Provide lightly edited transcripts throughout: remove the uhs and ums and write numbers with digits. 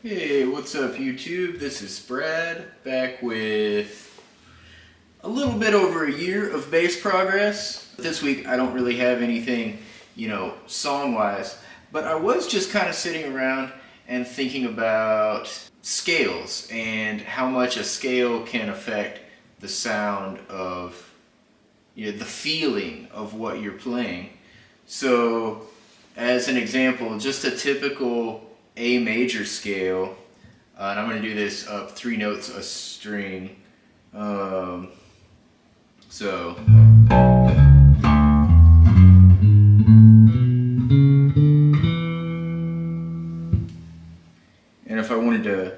Hey, what's up YouTube? This is Brad, back with a little bit over a year of bass progress. This week I don't really have anything, song-wise, but I was just kind of sitting around and thinking about scales and how much a scale can affect the sound of, the feeling of what you're playing. So, as an example, just a typical A major scale, and I'm going to do this up 3 notes a string. So, and if I wanted to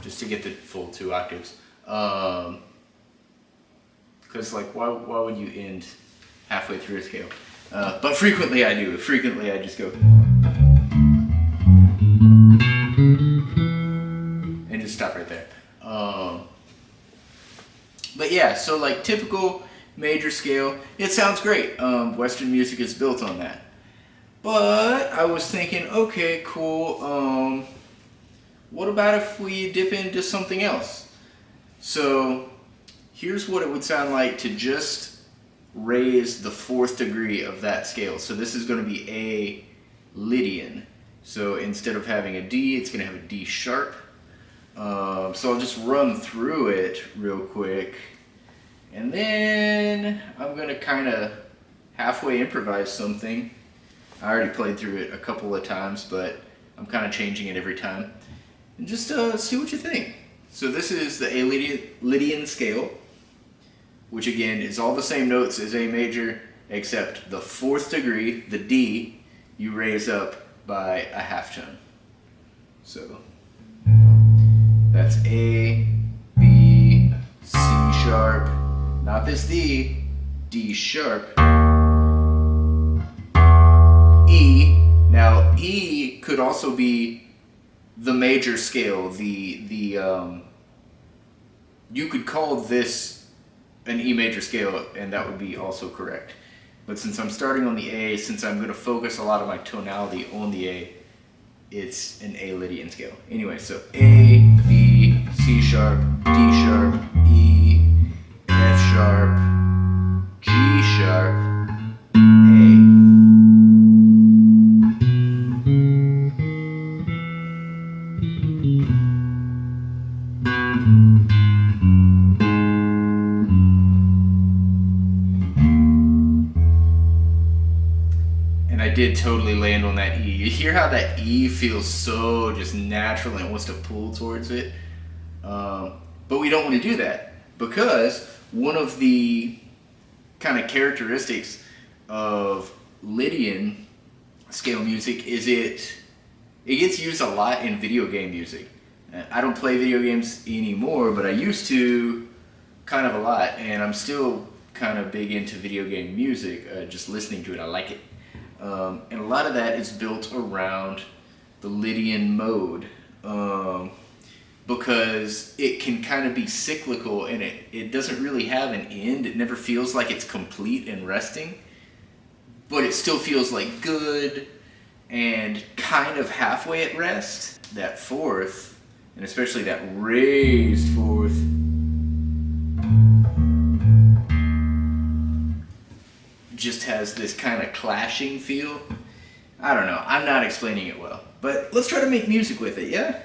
just to get the full 2 octaves, because why would you end halfway through a scale? But frequently I do. Frequently I just go and just stop right there. But yeah, so typical major scale, it sounds great. Western music is built on that. But I was thinking, okay, cool. What about if we dip into something else? So here's what it would sound like to just raise the 4th degree of that scale. So this is going to be a Lydian. So instead of having a D, it's going to have a D sharp. So I'll just run through it real quick. And then I'm going to kind of halfway improvise something. I already played through it a couple of times, but I'm kind of changing it every time. And just see what you think. So this is the A Lydian scale, which again is all the same notes as A major, except the 4th degree, the D, you raise up by a half tone. So that's A, B, C sharp, not this D, D sharp, E. Now E could also be the major scale. You could call this an E major scale, and that would be also correct. But since I'm starting on the A, since I'm going to focus a lot of my tonality on the A, it's an A Lydian scale. Anyway, so A, B, C sharp, D sharp, E, F sharp, G sharp, A. I did totally land on that E. You hear how that E feels so just natural and it wants to pull towards it. But we don't want to do that, because one of the kind of characteristics of Lydian scale music is it gets used a lot in video game music. I don't play video games anymore, but I used to kind of a lot, and I'm still kind of big into video game music, just listening to it. I like it. And a lot of that is built around the Lydian mode, because it can kind of be cyclical, and it doesn't really have an end. It never feels like it's complete and resting, but it still feels like good and kind of halfway at rest. That 4th, and especially that raised 4th, just has this kind of clashing feel. I don't know, I'm not explaining it well, but let's try to make music with it, yeah?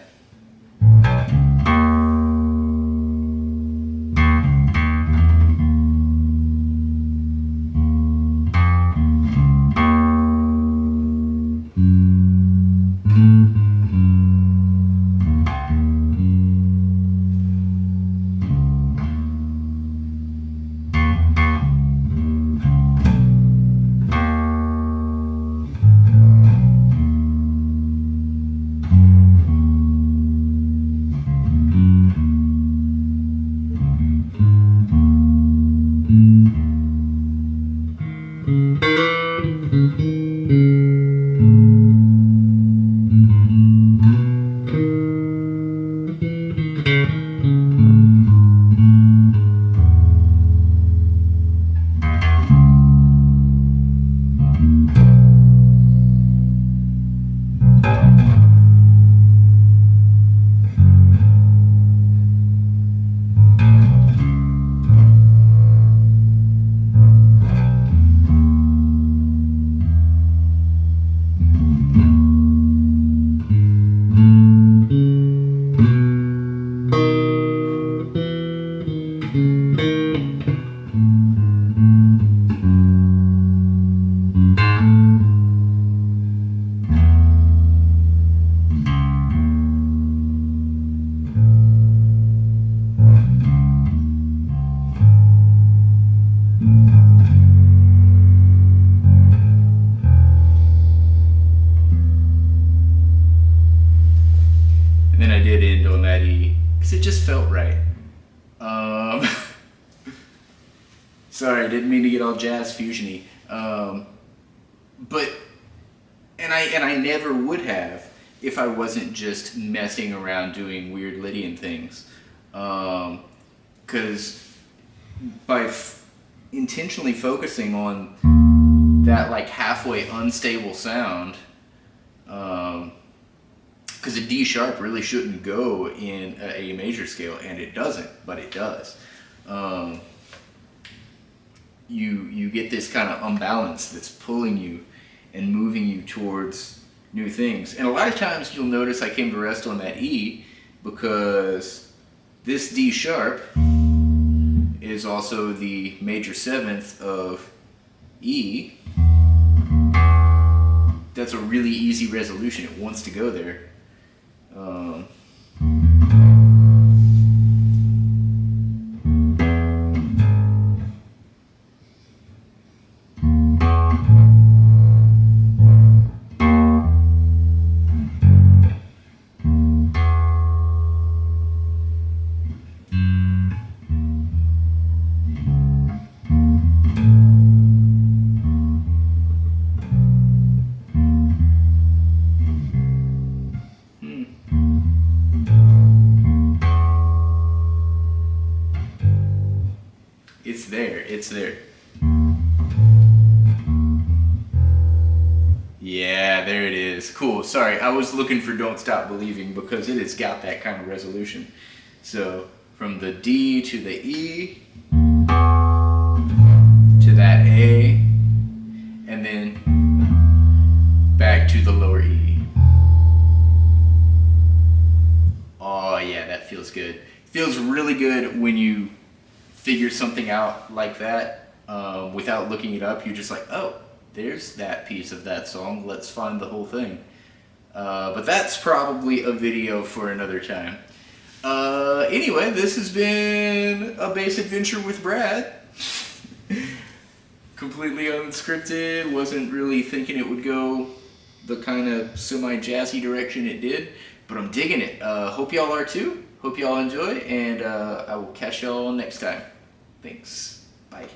because it just felt right. Sorry, I didn't mean to get all jazz fusiony. But I never would have if I wasn't just messing around doing weird Lydian things. Because by intentionally focusing on that like halfway unstable sound, because a D sharp really shouldn't go in a A major scale, and it doesn't, but it does. You get this kind of unbalance that's pulling you and moving you towards new things. And a lot of times you'll notice I came to rest on that E because this D sharp is also the major seventh of E. That's a really easy resolution. It wants to go there. It's there. It's there. Yeah, there it is. Cool. Sorry, I was looking for Don't Stop Believing because it has got that kind of resolution. So from the D to the E to that A, and then back to the lower E. Oh yeah, that feels good. Feels really good when you figure something out like that without looking it up. You're just like, oh, there's that piece of that song. Let's find the whole thing. But that's probably a video for another time. Anyway, this has been a bass adventure with Brad. Completely unscripted. Wasn't really thinking it would go the kind of semi-jazzy direction it did, but I'm digging it. Hope y'all are too. Hope y'all enjoy, and I will catch y'all next time. Thanks. Bye.